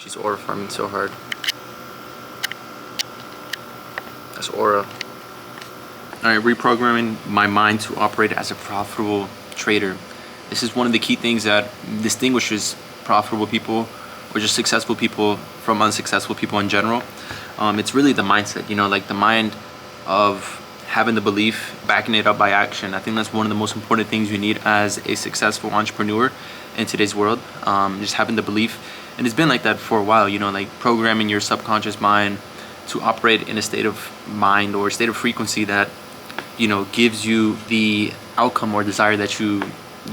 She's aura farming so hard. That's aura. Alright, reprogramming my mind to operate as a profitable trader. This is one of the key things that distinguishes profitable people or just successful people from unsuccessful people in general. It's really the mindset, you know, like the mind of having the belief, backing it up by action. I think that's one of the most important things you need as a successful entrepreneur in today's world. Just having the belief, and it's been like that for a while, you know, like programming your subconscious mind to operate in a state of mind or a state of frequency that, you know, gives you the outcome or desire that you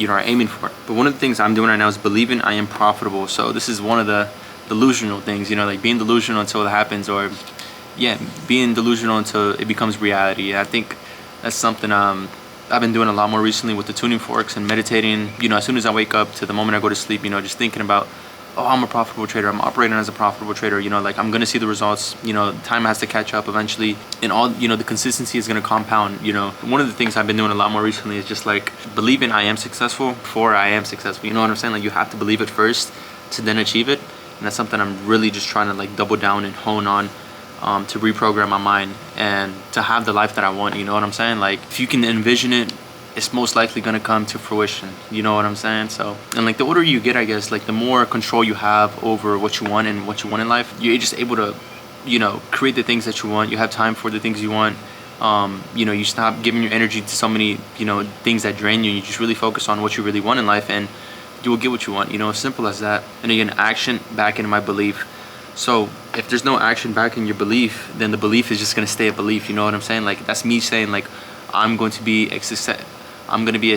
are aiming for. But one of the things I'm doing right now is believing I am profitable. So this is one of the delusional things, you know, like being delusional until it happens, or yeah, being delusional until it becomes reality. I think that's something I've been doing a lot more recently with the tuning forks and meditating. You know, as soon as I wake up to the moment I go to sleep, you know, just thinking about, oh, I'm a profitable trader, I'm operating as a profitable trader, you know, like I'm gonna see the results, you know, time has to catch up eventually, and all, you know, the consistency is gonna compound, you know. One of the things I've been doing a lot more recently is just like believing I am successful before I am successful, you know what I'm saying? Like you have to believe it first to then achieve it, and that's something I'm really just trying to like double down and hone on, to reprogram my mind and to have the life that I want, you know what I'm saying? Like if you can envision it, it's most likely gonna come to fruition, you know what I'm saying? So, and like the older you get, I guess, like the more control you have over what you want and what you want in life, you're just able to, you know, create the things that you want. You have time for the things you want. You know, you stop giving your energy to so many, you know, things that drain you. You just really focus on what you really want in life, and you will get what you want, you know, as simple as that. And again, action back into my belief. So if there's no action back in your belief, then the belief is just gonna stay a belief, you know what I'm saying? Like that's me saying like, I'm going to be a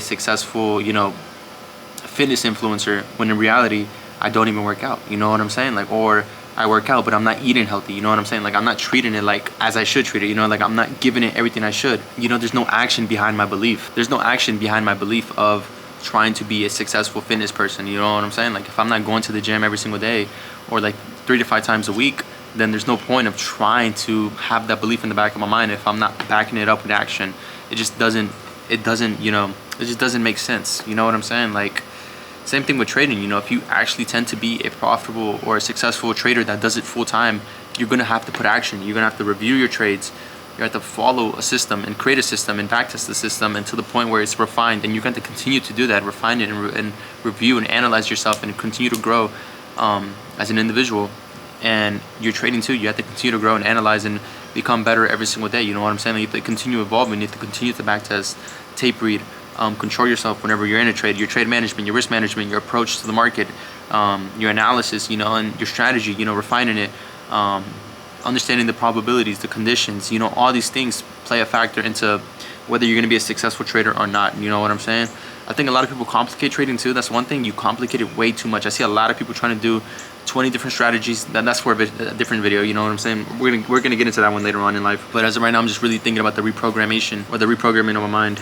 successful, you know, fitness influencer, when in reality I don't even work out, you know what I'm saying? Like, or I work out but I'm not eating healthy, you know what I'm saying? Like I'm not treating it like as I should treat it, you know, like I'm not giving it everything I should. You know, there's no action behind my belief. There's no action behind my belief of trying to be a successful fitness person, you know what I'm saying? Like if I'm not going to the gym every single day or like 3 to 5 times a week, then there's no point of trying to have that belief in the back of my mind if I'm not backing it up with action. It just doesn't, you know, it just doesn't make sense, you know what I'm saying? Like same thing with trading, you know, if you actually tend to be a profitable or a successful trader that does it full time, you're gonna have to put action. You're gonna have to review your trades. You have to follow a system and create a system and backtest the system and to the point where it's refined, and you're going to continue to do that, refine it and review and analyze yourself and continue to grow as an individual. And you're trading too, you have to continue to grow and analyze and become better every single day, you know what I'm saying? You have to continue evolving, you have to continue to backtest, tape read, control yourself whenever you're in a trade, your trade management, your risk management, your approach to the market, your analysis, you know, and your strategy, you know, refining it, understanding the probabilities, the conditions, you know, all these things play a factor into whether you're going to be a successful trader or not, you know what I'm saying? I think a lot of people complicate trading too. That's one thing, you complicate it way too much. I see a lot of people trying to do 20 different strategies. That's for a different video, you know what I'm saying? We're gonna get into that one later on in life. But as of right now, I'm just really thinking about the reprogrammation or the reprogramming of my mind.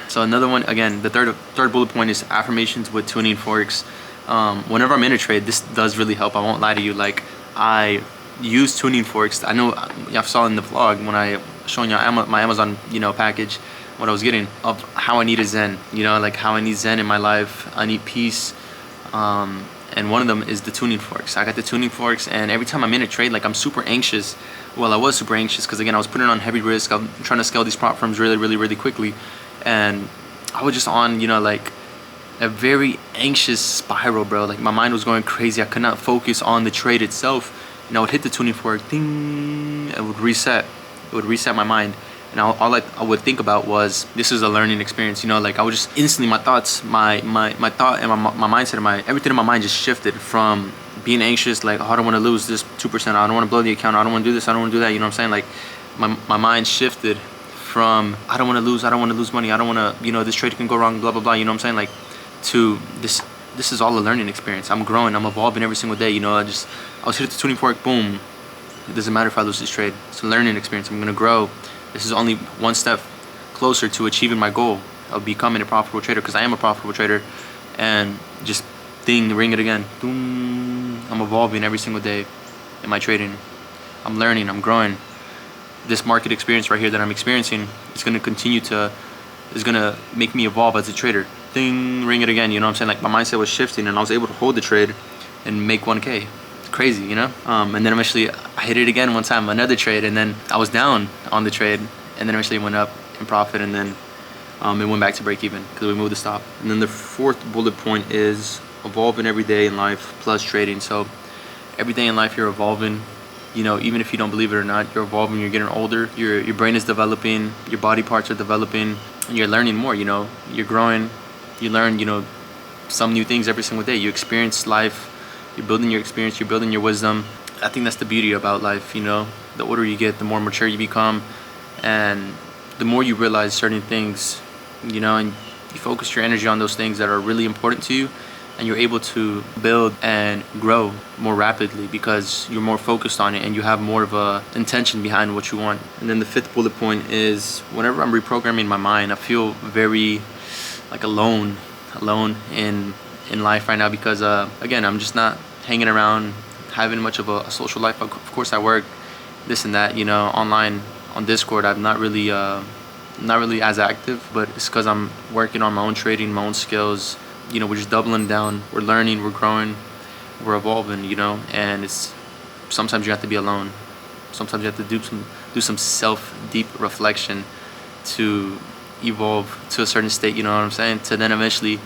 So another one, again, the third bullet point is affirmations with tuning forks. Whenever I'm in a trade, this does really help. I won't lie to you. Like I use tuning forks. I know I saw in the vlog when I showing you my Amazon, you know, package, what I was getting, of how I need a zen, you know, like how I need zen in my life. I need peace. And one of them is the tuning forks. I got the tuning forks, and every time I'm in a trade, like I'm super anxious. Well, I was super anxious because again, I was putting on heavy risk. I'm trying to scale these prop firms really quickly, and I was just on, you know, like a very anxious spiral, bro. Like my mind was going crazy. I could not focus on the trade itself. And I would hit the tuning fork, ding, it would reset. It would reset my mind. And all I would think about was, this is a learning experience, you know, like I would just instantly, my thoughts, my thought and my mindset and everything in my mind just shifted from being anxious, like, oh, I don't want to lose this 2%, I don't want to blow the account, I don't want to do this, I don't want to do that, you know what I'm saying? Like my mind shifted from, I don't want to lose money, I don't want to, you know, this trade can go wrong, blah, blah, blah, you know what I'm saying? Like, to this is all a learning experience. I'm growing, I'm evolving every single day, you know. I was hit the tuning fork, boom. It doesn't matter if I lose this trade. It's a learning experience. I'm gonna grow. This is only one step closer to achieving my goal of becoming a profitable trader, because I am a profitable trader. And just ring it again. Boom. I'm evolving every single day in my trading. I'm learning, I'm growing. This market experience right here that I'm experiencing is gonna make me evolve as a trader. Ring it again, you know what I'm saying? Like my mindset was shifting and I was able to hold the trade and make 1K. crazy, you know? And then eventually I hit it again one time, another trade, and then I was down on the trade, and then eventually it went up in profit, and then it went back to break even because we moved the stop. And then the fourth bullet point is evolving every day in life plus trading. So every day in life you're evolving, you know, even if you don't believe it or not, you're evolving, you're getting older, your brain is developing, your body parts are developing, and you're learning more, you know, you're growing, you learn, you know, some new things every single day. You experience life, you're building your experience, you're building your wisdom. I think that's the beauty about life, you know. The older you get, the more mature you become, and the more you realize certain things, you know, and you focus your energy on those things that are really important to you, and you're able to build and grow more rapidly because you're more focused on it and you have more of a intention behind what you want. And then the fifth bullet point is whenever I'm reprogramming my mind, I feel very like alone in life right now because again, I'm just not hanging around, having much of a social life. Of course I work this and that, you know, online on Discord. I'm not really as active, but it's because I'm working on my own trading, my own skills. You know, we're just doubling down, we're learning, we're growing, we're evolving, you know. And it's sometimes you have to be alone, sometimes you have to do some deep reflection to evolve to a certain state, you know what I'm saying, to then eventually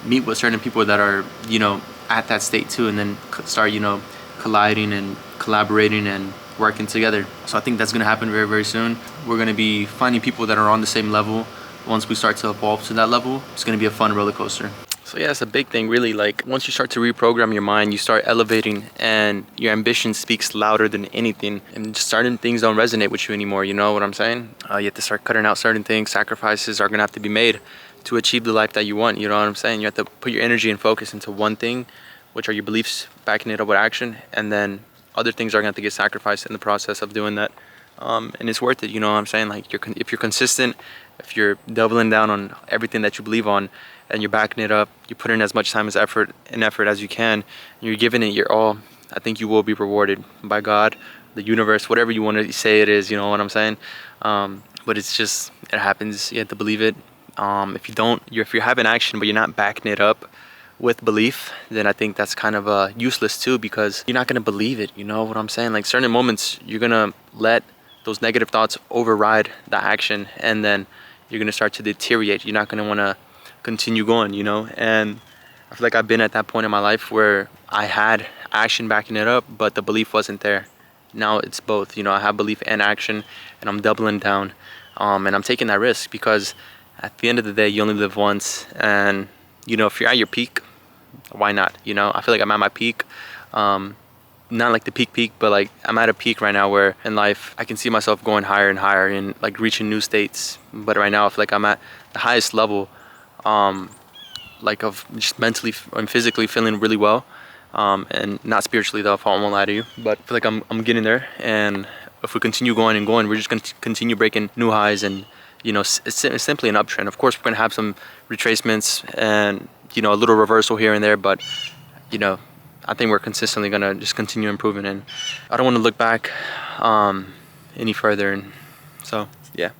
meet with certain people that are, you know, at that state too, and then start, you know, colliding and collaborating and working together. So I think that's going to happen very, very soon. We're going to be finding people that are on the same level. Once we start to evolve to that level, it's going to be a fun roller coaster. So yeah, it's a big thing really. Like once you start to reprogram your mind, you start elevating and your ambition speaks louder than anything, and certain things don't resonate with you anymore, you know what I'm saying? You have to start cutting out certain things. Sacrifices are gonna have to be made to achieve the life that you want, you know what I'm saying? You have to put your energy and focus into one thing, which are your beliefs, backing it up with action, and then other things are gonna have to get sacrificed in the process of doing that. And it's worth it, you know what I'm saying? Like if you're consistent, if you're doubling down on everything that you believe on, and you're backing it up, you put in as much time as effort as you can, and you're giving it your all, I think you will be rewarded by God, the universe, whatever you want to say it is, you know what I'm saying? But it's just, it happens, you have to believe it. If you're having action but you're not backing it up with belief, then I think that's kind of useless too, because you're not going to believe it, you know what I'm saying? Like certain moments, you're going to let those negative thoughts override the action, and then you're going to start to deteriorate. You're not going to want to continue going, you know. And I feel like I've been at that point in my life where I had action backing it up, but the belief wasn't there. Now it's both, you know. I have belief and action, and I'm doubling down, and I'm taking that risk because at the end of the day, you only live once. And you know, if you're at your peak, why not? You know, I feel like I'm at my peak, not like the peak, but like I'm at a peak right now where in life I can see myself going higher and higher and like reaching new states. But right now I feel like I'm at the highest level, like of just mentally and physically feeling really well, and not spiritually though, if I won't lie to you. But I feel like I'm getting there, and if we continue going and going, we're just going to continue breaking new highs. And you know, it's simply an uptrend. Of course we're going to have some retracements and, you know, a little reversal here and there, but you know, I think we're consistently going to just continue improving, and I don't want to look back any further. And so yeah.